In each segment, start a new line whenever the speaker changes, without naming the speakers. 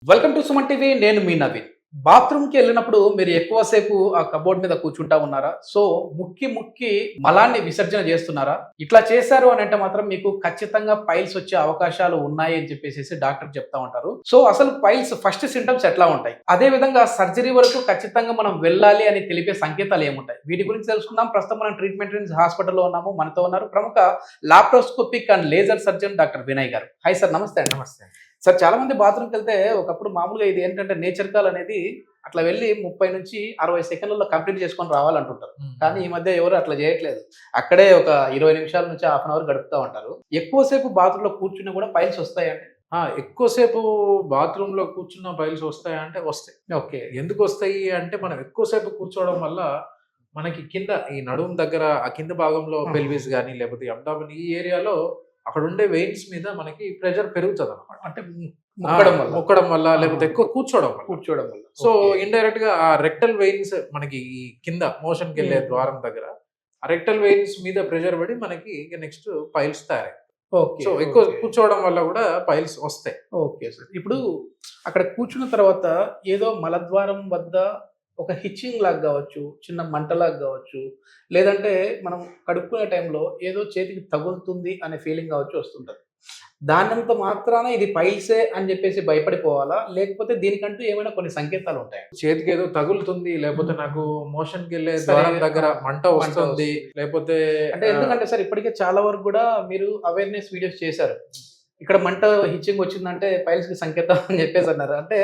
Welcome to Suman TV. నేను మీ నవీన్. బాత్రూమ్‌కి వెళ్ళినప్పుడు మీరు ఎక్కువ సేపు ఆ కబోర్డ్ మీద కూర్చుంటా ఉన్నారా? సో, ముక్కి మలాన్ని విసర్జన చేస్తున్నారా? ఇట్లా చేశారు అనంటే మాత్రం మీకు ఖచ్చితంగా పైల్స్ వచ్చే అవకాశాలు ఉన్నాయి అని చెప్పేసేసి డాక్టర్ చెప్తా ఉంటారు. సో, అసలు పైల్స్ ఫస్ట్ సింప్టమ్స్ ఎట్లా ఉంటాయి? అదే విధంగా సర్జరీ వరకు ఖచ్చితంగా మనం వెళ్ళాలి అని తెలిపే సంకేతాలు ఏముంటాయి? వీటి గురించి తెలుసుకుందాం. ప్రస్తుతం మనం ట్రీట్మెంట్ రేంజ్ హాస్పిటల్‌లో ఉన్నాము. మనతో ఉన్నారు ప్రముఖ laparoscopic and laser surgeon doctor Vinay గారు. హాయ్ సార్, నమస్తే అండి.
నమస్తే.
సార్, చాలా మంది బాత్రూమ్‌కి వెళ్తే ఒకప్పుడు మామూలుగా ఇది ఏంటంటే నేచర్ కాల్ అనేది అట్లా వెళ్ళి 30 నుంచి 60 సెకన్లలో కంప్లీట్ చేసుకొని రావాలంటుంటారు. కానీ ఈ మధ్య ఎవరు అట్లా చేయట్లేదు. అక్కడే ఒక 20 నిమిషాల నుంచి హాఫ్ అన్ అవర్ గడుపుతా ఉంటారు. ఎక్కువసేపు బాత్రూమ్‌లో కూర్చున్నా కూడా పైల్స్ వస్తాయండి?
ఎక్కువసేపు బాత్రూమ్‌లో కూర్చున్న పైల్స్ వస్తాయా అంటే వస్తాయి.
ఓకే.
ఎందుకొస్తాయి అంటే మనం ఎక్కువసేపు కూర్చోవడం వల్ల మనకి కింద ఈ నడుము దగ్గర ఆ కింద భాగంలో పెల్విస్ గాని లేకపోతే అబ్డామిన్ ఈ ఏరియాలో అక్కడుండే వెయిన్స్ మీద మనకి ప్రెషర్ పెరుగుతదన్నమాట.
అంటే
మొక్కడం వల్ల లేకపోతే ఎక్కువ కూర్చోవడం వల్ల. సో ఇండైరెక్ట్ గా ఆ రెక్టల్ వెయిన్స్ మనకి ఈ కింద మోషన్‌కి వెళ్ళే ద్వారం దగ్గర ఆ రెక్టల్ వెయిన్స్ మీద ప్రెషర్ పడి మనకి నెక్స్ట్ పైల్స్ తయారవుతాయి.
ఓకే.
సో ఎక్కువ కూర్చోవడం వల్ల కూడా పైల్స్ వస్తాయి.
Okay sir. ఇప్పుడు అక్కడ కూర్చున్న తర్వాత ఏదో మలద్వారం వద్ద ఒక హిచ్చింగ్ లాగా కావచ్చు, చిన్న మంటలాగా కావచ్చు, లేదంటే మనం కడుక్కునే టైంలో ఏదో చేతికి తగులుతుంది అనే ఫీలింగ్ కావచ్చు వస్తుంటది. దానంత మాత్రాన ఇది పైల్సే అని చెప్పేసి భయపడిపోవాలా? లేకపోతే దీనికంటూ ఏమైనా కొన్ని సంకేతాలు ఉంటాయా?
చేతికి ఏదో తగులుతుంది, లేకపోతే నాకు మోషన్‌కి వెళ్ళే ద్వారం దగ్గర మంట వస్తుంది, లేకపోతే
అంటే ఎందుకంటే సార్ ఇప్పటికే చాలా వరకు కూడా మీరు అవేర్‌నెస్ వీడియోస్ చేశారు. ఇక్కడ మంట హిచ్చింగ్ వచ్చిందంటే పైల్స్‌కి సంకేతం అని చెప్పేసి అన్నారు. అంటే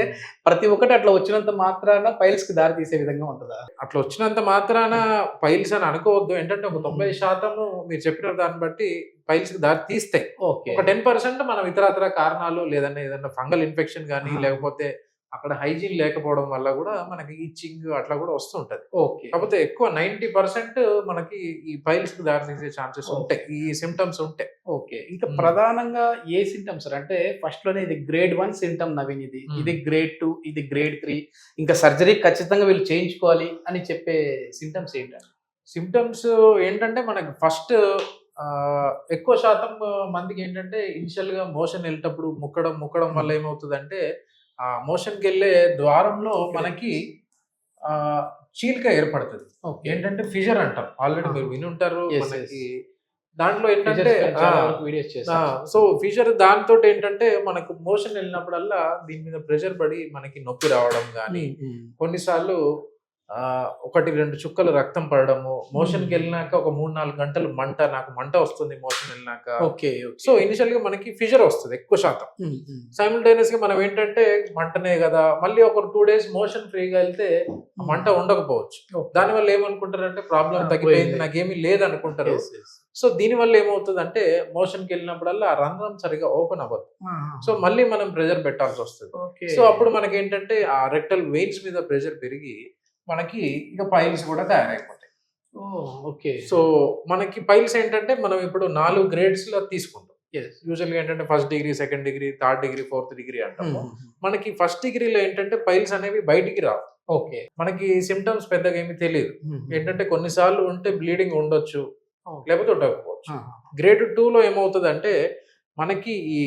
ప్రతి ఒక్కటి అట్లా వచ్చినంత మాత్రాన పైల్స్‌కి దారి తీసే విధంగా ఉంటదా?
అట్లా వచ్చినంత మాత్రాన పైల్స్ అని అనుకోవద్దు. ఏంటంటే ఒక 90% మీరు చెప్పిన దాన్ని బట్టి పైల్స్‌కి దారి తీస్తాయి.
ఓకే.
ఒక 10% మనం ఇతరత్ర కారణాలు లేదంటే ఏదన్నా ఫంగల్ ఇన్ఫెక్షన్ గానీ లేకపోతే అక్కడ హైజీన్ లేకపోవడం వల్ల కూడా మనకి ఇచ్చింగ్ అట్లా కూడా వస్తుంటది.
ఓకే.
కాకపోతే ఎక్కువ 90% మనకి ఈ పైల్స్ కి దారి తీసే ఛాన్సెస్ ఉంటాయి. ఈ సిమ్టమ్స్ ఉంటాయి.
ఓకే. ఇంకా ప్రధానంగా ఏ సింటమ్స్ సార్? అంటే ఫస్ట్ లోనే ఇది గ్రేడ్ 1 సింటమ్ నవీన్, ఇది గ్రేడ్ 2, ఇది గ్రేడ్ 3, ఇంకా సర్జరీ ఖచ్చితంగా వీళ్ళు చేయించుకోవాలి అని చెప్పే సింటమ్స్ ఏంటండి?
సిమ్టమ్స్ ఏంటంటే మనకి ఫస్ట్ ఎక్కువ శాతం మందికి ఏంటంటే ఇనిషియల్ గా మోషన్ వెళ్ళేటప్పుడు ముక్కడం వల్ల ఏమవుతుందంటే ఆ మోషన్కి వెళ్ళే ద్వారంలో మనకి చీలిక ఏర్పడుతుంది. ఏంటంటే ఫిజర్ అంటాం. ఆల్రెడీ మీరు విని ఉంటారు. మనకి దాంట్లో ఏంటంటే సో ఫిజర్ దాంతో ఏంటంటే మనకు మోషన్ వెళ్ళినప్పుడల్లా దీని మీద ప్రెషర్ పడి మనకి నొప్పి రావడం కానీ కొన్నిసార్లు 1-2 చుక్కలు రక్తం పడడము, మోషన్కి వెళ్ళినాక ఒక 3-4 గంటలు నాకు మంట వస్తుంది మోషన్ వెళ్ళినాక.
ఓకే.
సో ఇనిషియల్ గా మనకి ఫిజర్ వస్తుంది ఎక్కువ శాతం. సైమల్టేనియస్ గా మనం ఏంటంటే మంటనే కదా, మళ్ళీ ఒక 2 days మోషన్ ఫ్రీగా వెళ్తే మంట ఉండకపోవచ్చు. దానివల్ల ఏమనుకుంటారంటే ప్రాబ్లం తగ్గిపోయింది, నాకేమీ లేదనుకుంటారు. సో దీని వల్ల ఏమవుతుంది అంటే మోషన్కి వెళ్ళినప్పుడల్లా ఆ రంధ్రం సరిగా ఓపెన్ అవ్వదు. సో మళ్ళీ మనం ప్రెషర్ పెట్టాల్సి వస్తుంది. సో అప్పుడు మనకి ఏంటంటే ఆ రెక్టల్ వెయిన్స్ మీద ప్రెషర్ పెరిగి మనకి ఇక పైల్స్ కూడా తయారైపోతాయి.
ఓకే.
సో మనకి పైల్స్ ఏంటంటే మనం ఇప్పుడు 4 గ్రేడ్స్ లో తీసుకుంటాం. యూజువల్గా ఏంటంటే 1st degree, 2nd degree, 3rd degree, 4th degree అంటాము. మనకి 1st డిగ్రీలో ఏంటంటే పైల్స్ అనేవి బయటికి రావు.
ఓకే.
మనకి సిమ్టమ్స్ పెద్దగా ఏమీ తెలియదు. ఏంటంటే కొన్నిసార్లు ఉంటే బ్లీడింగ్ ఉండొచ్చు, లేకపోతే ఉండకపోవచ్చు. గ్రేడ్ 2లో ఏమవుతుంది అంటే మనకి ఈ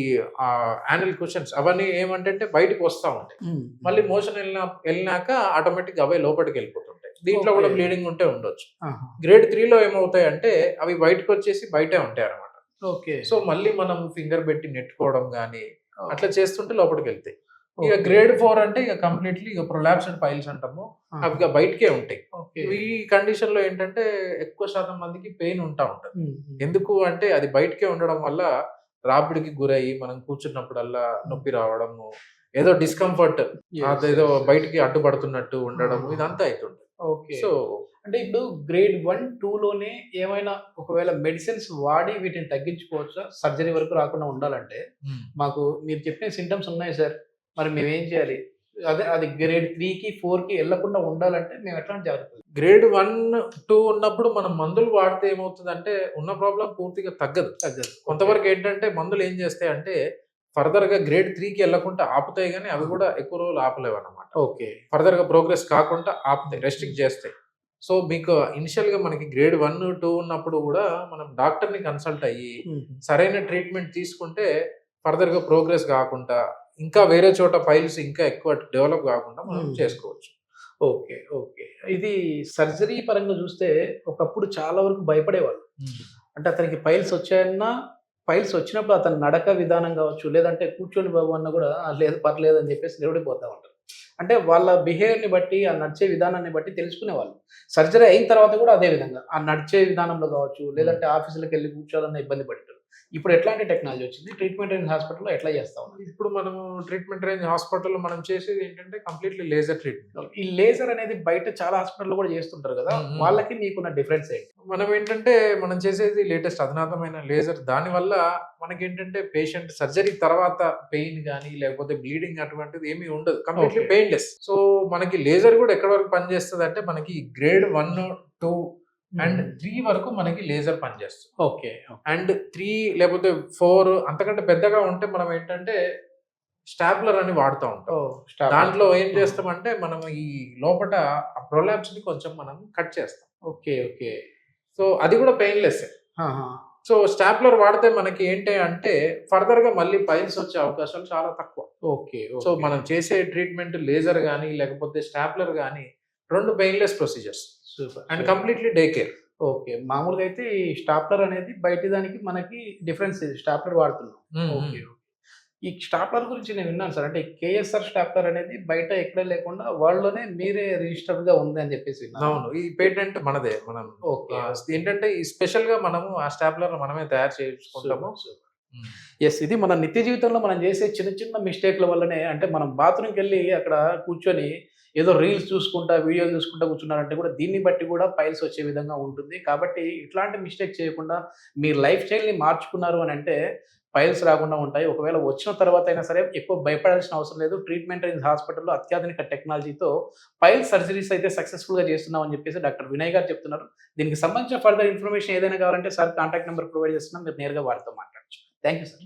యానల్ క్వశ్చన్స్ అవన్నీ ఏమంటే బయటకు వస్తూ ఉంటాయి. మళ్ళీ మోషన్ వెళ్ళినాక ఆటోమేటిక్ అవే లోపలికి వెళ్ళిపోతుంటాయి. దీంట్లో కూడా బ్లీడింగ్ ఉంటే ఉండొచ్చు. గ్రేడ్ 3లో ఏమవుతాయి అంటే అవి బయటకు వచ్చేసి బయటే ఉంటాయి అన్నమాట.
ఓకే.
సో మళ్ళీ మనం ఫింగర్ పెట్టి నెట్టుకోవడం కానీ అట్లా చేస్తుంటే లోపలికి వెళ్తాయి. ఇక గ్రేడ్ 4 అంటే ఇక కంప్లీట్లీ ఇక ప్రొలాప్స్డ్ పైల్స్ అంటాము. అవి ఇక బయటకే ఉంటాయి. ఈ కండిషన్ లో ఏంటంటే ఎక్కువ శాతం మందికి పెయిన్ ఉంటా ఉంటుంది. ఎందుకు అంటే అది బయటకే ఉండడం వల్ల రాపిడికి గురయ్యి మనం కూర్చున్నప్పుడల్లా నొప్పి రావడము, ఏదో డిస్కంఫర్ట్, అదేదో బయటికి అడ్డుపడుతున్నట్టు ఉండడం, ఇదంతా అవుతుంది.
ఓకే. సో అంటే ఇప్పుడు గ్రేడ్ 1, 2లోనే ఏమైనా ఒకవేళ మెడిసిన్స్ వాడి వీటిని తగ్గించుకోవచ్చా? సర్జరీ వరకు రాకుండా ఉండాలంటే మాకు మీరు చెప్పిన సింటమ్స్ ఉన్నాయి సార్, మరి మేమేం చేయాలి? అది గ్రేడ్ 3కి 4కి వెళ్లకుండా ఉండాలంటే మేము ఎట్లాంటి జాగ్రత్తలు?
గ్రేడ్ 1, 2 ఉన్నప్పుడు మనం మందులు వాడితే ఏమవుతుందంటే ఉన్న ప్రాబ్లం పూర్తిగా తగ్గదు. కొంతవరకు ఏంటంటే మందులు ఏం చేస్తాయి అంటే ఫర్దర్ గా గ్రేడ్ 3కి వెళ్లకుండా ఆపుతాయి, కానీ అవి కూడా ఎక్కువ రోజులు ఆపలేవు అన్నమాట.
ఓకే.
ఫర్దర్ గా ప్రోగ్రెస్ కాకుండా ఆపుతాయి, రెస్ట్రిక్ట్ చేస్తాయి. సో మీకు ఇనిషియల్ గా మనకి గ్రేడ్ 1, 2 ఉన్నప్పుడు కూడా మనం డాక్టర్ ని కన్సల్ట్ అయ్యి సరైన ట్రీట్మెంట్ తీసుకుంటే ఫర్దర్ గా ప్రోగ్రెస్ కాకుండా ఇంకా వేరే చోట పైల్స్ ఇంకా ఎక్కువ డెవలప్ కాకుండా మనం చేసుకోవచ్చు.
ఓకే. ఓకే. ఇది సర్జరీ పరంగా చూస్తే ఒకప్పుడు చాలా వరకు భయపడేవాళ్ళు. అంటే అతనికి పైల్స్ వచ్చాయన్నా, పైల్స్ వచ్చినప్పుడు అతని నడక విధానం కావచ్చు, లేదంటే కూర్చొని బాబు అన్నా కూడా లేదు పర్లేదు అని చెప్పేసి నిలబడిపోతా ఉంటారు. అంటే వాళ్ళ బిహేవియర్‌ని బట్టి, ఆ నడిచే విధానాన్ని బట్టి తెలుసుకునేవాళ్ళు. సర్జరీ అయిన తర్వాత కూడా అదే విధంగా ఆ నడిచే విధానంలో కావచ్చు, లేదంటే ఆఫీసులకెళ్ళి కూర్చోవాలన్నా ఇబ్బంది పడేటోళ్ళు. ఇప్పుడు ఎట్లాంటి టెక్నాలజీ వచ్చింది? ట్రీట్మెంట్ రేంజ్ హాస్పిటల్‌లో ఎట్లా చేస్తా ఉన్నారు?
ఇప్పుడు మనము ట్రీట్మెంట్ రేంజ్ హాస్పిటల్‌లో మనం చేసేది ఏంటంటే కంప్లీట్‌లీ లేజర్ ట్రీట్మెంట్.
ఈ లేజర్ అనేది బయట చాలా హాస్పిటల్‌లో కూడా చేస్తుంటారు కదా! వాళ్ళకి మీకున్న డిఫరెన్స్ ఏంటి?
మనం ఏంటంటే మనం చేసేది లేటెస్ట్ అధునాతమైన లేజర్. దానివల్ల మనకేంటంటే పేషెంట్ సర్జరీ తర్వాత పెయిన్ గానీ, లేకపోతే బ్లీడింగ్ అటువంటిది ఏమీ ఉండదు. Completely
Okay.
పెయిన్‌లెస్. సో, మనకి లేజర్ గూడా ఎక్కడి వరకు పనిచేస్తదంటే మనకి గ్రేడ్ 1, 2 అండ్ 3 వరకు మనకి లేజర్ పనిచేస్తుంది.
ఓకే.
అండ్ 3 లేకపోతే 4 అంతకంటే పెద్దగా ఉంటే మనం ఏంటంటే స్టాప్లర్ అని వాడుతా ఉంటాం. దాంట్లో ఏం చేస్తామంటే మనం ఈ లోపట ఆ ప్రొలాప్స్‌ని కొంచెం మనం కట్ చేస్తాం.
ఓకే. ఓకే.
సో, అది కూడా పెయిన్‌లెస్సే.
ఆహా!
సో, స్టాప్లర్ వాడితే మనకి ఏంటి అంటే ఫర్దర్‌గా మళ్ళీ పైల్స్ వచ్చే అవకాశాలు చాలా తక్కువ.
ఓకే.
సో, మనం చేసే ట్రీట్మెంట్ లేజర్ గానీ, లేకపోతే స్టాప్లర్ గానీ 2 painless procedures
super.
And completely day care.
Okay. మామూలుగా అయితే ఈ స్టాప్లర్ అనేది బయటి దానికి మనకి డిఫరెన్స్ ఇది. స్టాప్లర్ వాడుతున్నాం. ఓకే. ఓకే. ఈ స్టాప్లర్ గురించి నేను విన్నాను సార్. అంటే కేఎస్ఆర్ స్టాప్లర్ అనేది బయట ఎక్కడ లేకుండా వరల్డ్‌లోనే మీరే రిజిస్టర్డ్‌గా ఉంది అని చెప్పేసి విన్నాను.
అవును. ఈ పేటెంట్ మనదే. మనం
ఓకే.
ఏంటంటే ఈ స్పెషల్‌గా మనము ఆ స్టాప్లర్ మనమే తయారు చేయించుకుంటాము.
సూపర్. యెస్. ఇది మన నిత్య జీవితంలో మనం చేసే చిన్న చిన్న మిస్టేక్‌ల వల్లనే అంటే మనం బాత్రూమ్‌కెళ్ళి అక్కడ కూర్చొని ఏదో రీల్స్ చూసుకుంటా, వీడియోలు చూసుకుంటా కూర్చున్నారంటే కూడా దీన్ని బట్టి కూడా పైల్స్ వచ్చే విధంగా ఉంటుంది. కాబట్టి ఇట్లాంటి మిస్టేక్ చేయకుండా మీ లైఫ్ స్టైల్‌ని మార్చుకున్నారు అనంటే పైల్స్ రాకుండా ఉంటాయి. ఒకవేళ వచ్చిన తర్వాత అయినా సరే ఎక్కువ భయపడాల్సిన అవసరం లేదు. ట్రీట్మెంట్ రేంజ్ హాస్పిటల్‌లో అత్యాధునిక టెక్నాలజీతో పైల్స్ సర్జరీస్ అయితే సక్సెస్‌ఫుల్‌గా చేస్తున్నామని చెప్పేసి డాక్టర్ వినయ్ గారు చెప్తున్నారు. దీనికి సంబంధించిన ఫర్దర్ ఇన్ఫర్మేషన్ ఏదైనా కావాలంటే సార్ కాంటాక్ట్ నంబర్ ప్రొవైడ్ చేస్తున్నాం. మీరు నేరుగా వారితో మాట్లాడొచ్చు. Thank you sir.